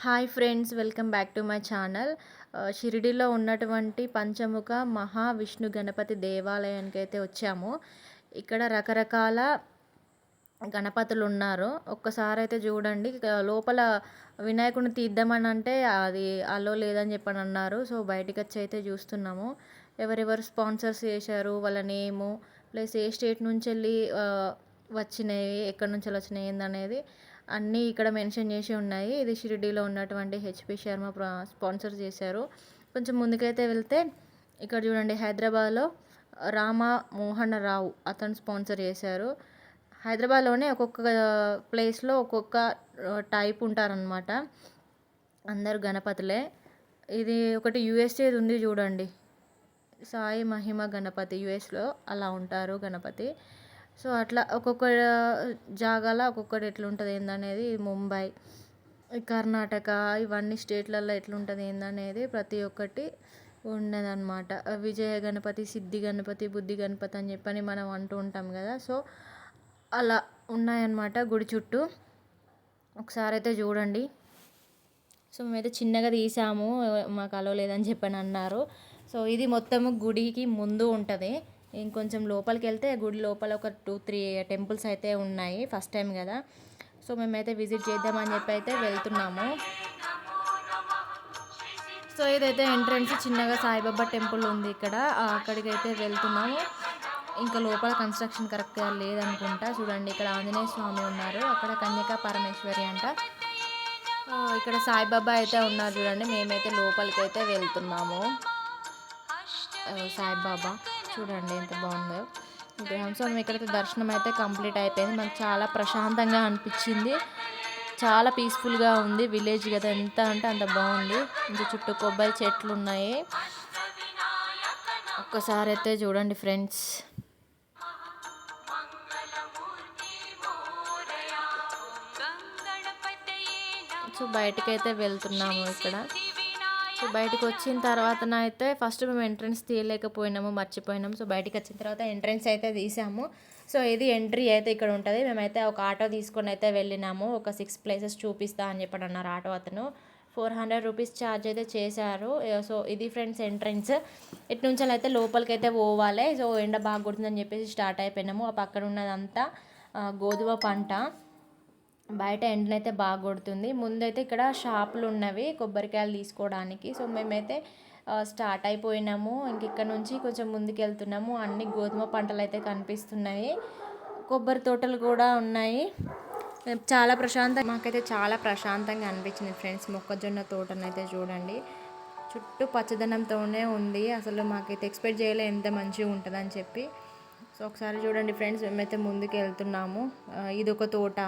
Hi friends, welcome back to my channel. షిరిడిలో ఉన్నటువంటి పంచముఖ మహావిష్ణు గణపతి దేవాలయానికి అయితే వచ్చాము. ఇక్కడ రకరకాల గణపతులు ఉన్నారు. ఒక్కసారి అయితే చూడండి. లోపల వినాయకుడిని తీద్దామని అంటే అది అలో లేదని చెప్పని అన్నారు. సో బయటికి వచ్చి అయితే చూస్తున్నాము. ఎవరెవరు స్పాన్సర్స్ చేశారు, వాళ్ళ నేము ప్లస్ ఏ స్టేట్ నుంచి వెళ్ళి వచ్చినాయి, ఎక్కడి నుంచి వచ్చినాయి ఏందనేది అన్నీ ఇక్కడ మెన్షన్ చేసి ఉన్నాయి. ఇది షిరిడీలో ఉన్నటువంటి హెచ్పి శర్మ స్పాన్సర్ చేశారు. కొంచెం ముందుకైతే వెళ్తే ఇక్కడ చూడండి, హైదరాబాద్లో రామా మోహన రావు అతను స్పాన్సర్ చేశారు. హైదరాబాద్లోనే ఒక్కొక్క ప్లేస్లో ఒక్కొక్క టైప్ ఉంటారనమాట. అందరు గణపతులే. ఇది ఒకటి యుఎస్ఏది ఉంది చూడండి, సాయి మహిమ గణపతి. యుఎస్లో అలా ఉంటారు గణపతి. సో అట్లా ఒక్కొక్క జాగాల ఒక్కొక్కటి ఎట్లుంటుంది ఏందనేది, ముంబై, కర్ణాటక, ఇవన్నీ స్టేట్లలో ఎట్లుంటుంది ఏందనేది ప్రతి ఒక్కటి ఉన్నదన్నమాట. విజయ గణపతి, సిద్ధి గణపతి, బుద్ధి గణపతి అని చెప్పని మనం అంటూ ఉంటాం కదా. సో అలా ఉన్నాయన్నమాట గుడి చుట్టూ. ఒకసారి అయితే చూడండి. సో మేమైతే చిన్నగా తీసాము, మాకు అలో లేదని చెప్పని అన్నారు. సో ఇది మొత్తము గుడికి ముందు ఉంటుంది. ఇంకొంచెం లోపలికి వెళ్తే గుడి లోపల ఒక 2-3 టెంపుల్స్ అయితే ఉన్నాయి. ఫస్ట్ టైం కదా, సో మేమైతే విజిట్ చేద్దామని చెప్పి అయితే వెళ్తున్నాము. సో ఇదైతే ఎంట్రన్స్. చిన్నగా సాయిబాబా టెంపుల్ ఉంది ఇక్కడ, అక్కడికి అయితే వెళ్తున్నాము. ఇంకా లోపల కన్స్ట్రక్షన్ కరెక్ట్గా లేదనుకుంటా. చూడండి, ఇక్కడ ఆంజనేయ స్వామి ఉన్నారు, అక్కడ కన్యకా పరమేశ్వరి అంట. ఇక్కడ సాయిబాబా అయితే ఉన్నారు చూడండి. మేమైతే లోపలికి అయితే వెళ్తున్నాము. సాయిబాబా చూడండి ఎంత బాగుందో విగ్రహం. సో మేము ఇక్కడైతే దర్శనం అయితే కంప్లీట్ అయిపోయింది. మాకు చాలా ప్రశాంతంగా అనిపించింది, చాలా పీస్ఫుల్గా ఉంది. విలేజ్ కదా, ఎంత అంటే అంత బాగుంది. ఇంకా చుట్టూ కొబ్బరి చెట్లు ఉన్నాయి. ఒక్కసారి అయితే చూడండి ఫ్రెండ్స్. సో బయటకైతే వెళ్తున్నాము ఇక్కడ. సో బయటకు వచ్చిన తర్వాత అయితే ఫస్ట్ మేము ఎంట్రన్స్ తీయలేకపోయినాము, మర్చిపోయినాము. సో బయటకు వచ్చిన తర్వాత ఎంట్రన్స్ అయితే తీసాము. సో ఇది ఎంట్రీ అయితే ఇక్కడ ఉంటుంది. మేమైతే ఒక ఆటో తీసుకొని అయితే వెళ్ళినాము. ఒక 6 ప్లేసెస్ చూపిస్తా అని చెప్పి అన్నారు ఆటో అతను. 400 రూపీస్ ఛార్జ్ అయితే చేశారు. సో ఇది ఫ్రెండ్స్ ఎంట్రన్స్. ఇటు నుంచి అయితే లోపలికి అయితే పోవాలి. సో ఎండ బాగా కొడుతుందని చెప్పేసి స్టార్ట్ అయిపోయినాము. ఆ పక్కన ఉన్నదంతా గోధుమ పంట. బయట ఎండనైతే బాగా కొడుతుంది. ముందైతే ఇక్కడ షాపులు ఉన్నవి కొబ్బరికాయలు తీసుకోవడానికి. సో మేమైతే స్టార్ట్ అయిపోయినాము. ఇంక ఇక్కడ నుంచి కొంచెం ముందుకు వెళ్తున్నాము. అన్ని గోధుమ పంటలు అయితే కనిపిస్తున్నాయి, కొబ్బరి తోటలు కూడా ఉన్నాయి. మాకైతే చాలా ప్రశాంతంగా అనిపించింది ఫ్రెండ్స్. మొక్కజొన్న తోటను అయితే చూడండి, చుట్టూ పచ్చదనంతోనే ఉంది. అసలు మాకైతే ఎక్స్పెక్ట్ చేయలే ఎంత మంచిగా ఉంటుందని చెప్పి. సో ఒకసారి చూడండి ఫ్రెండ్స్, మేమైతే ముందుకు వెళ్తున్నాము. ఇది ఒక తోట,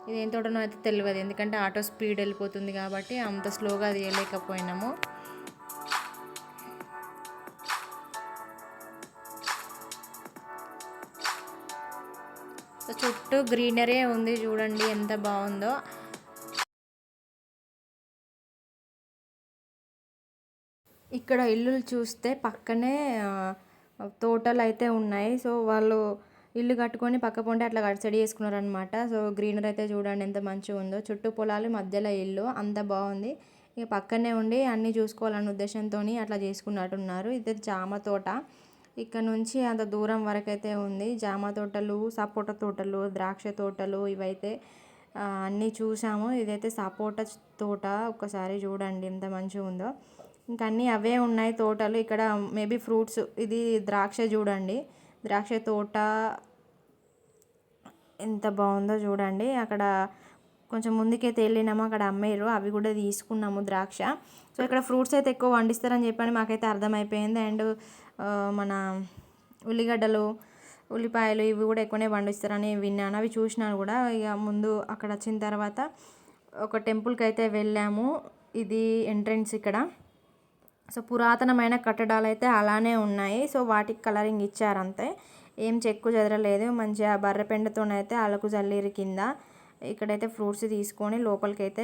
ఇది ఏం తోటనో అయితే తెలియదు, ఎందుకంటే ఆటో స్పీడ్ వెళ్ళిపోతుంది కాబట్టి అంత స్లోగా అది వేయలేకపోయినాము. సో చుట్టూ గ్రీనరీ ఉంది చూడండి ఎంత బాగుందో. ఇక్కడ ఇల్లులు చూస్తే పక్కనే తోటలు అయితే ఉన్నాయి. సో వాళ్ళు ఇల్లు కట్టుకొని పక్క పొంటి అట్లా సెట్ చేసుకున్నారనమాట. సో గ్రీనరీ అయితే చూడండి ఎంత మంచిగా ఉందో. చుట్టూ పొలాలు, మధ్యలో ఇల్లు, అంత బాగుంది. ఇక పక్కనే ఉండి అన్నీ చూసుకోవాలన్న ఉద్దేశంతో అట్లా చేసుకున్నట్టున్నారు. ఇది జామ తోట. ఇక్కడ నుంచి అంత దూరం వరకు అయితే ఉంది. జామ తోటలు, సపోటా తోటలు, ద్రాక్ష తోటలు, ఇవైతే అన్నీ చూసాము. ఇదైతే సపోటా తోట. ఒక్కసారి చూడండి ఎంత మంచిగా ఉందో. ఇంకా అన్నీ అవే ఉన్నాయి తోటలు. ఇక్కడ మేబీ ఫ్రూట్స్. ఇది ద్రాక్ష చూడండి, ద్రాక్ష తోట ఎంత బాగుందో చూడండి. అక్కడ కొంచెం ముందుకైతే వెళ్ళినాము, అక్కడ అమ్మేరు, అవి కూడా తీసుకున్నాము ద్రాక్ష. సో ఇక్కడ ఫ్రూట్స్ అయితే ఎక్కువ పండిస్తారని చెప్పని మాకైతే అర్థమైపోయింది. అండ్ మన ఉల్లిగడ్డలు, ఉల్లిపాయలు ఇవి కూడా ఎక్కువనే పండిస్తారని విన్నాను, అవి చూసినాను కూడా. ఇక ముందు అక్కడ వచ్చిన తర్వాత ఒక టెంపుల్కి అయితే వెళ్ళాము. ఇది ఎంట్రన్స్ ఇక్కడ. సో పురాతనమైన కట్టడాలు అయితే అలానే ఉన్నాయి. సో వాటికి కలరింగ్ ఇచ్చారంతే, ఏం చెక్కు చెదరలేదు. మంచిగా బర్రెపెండతోనైతే అలకు జల్లీరు కింద. ఇక్కడైతే ఫ్రూట్స్ తీసుకొని లోపలికి అయితే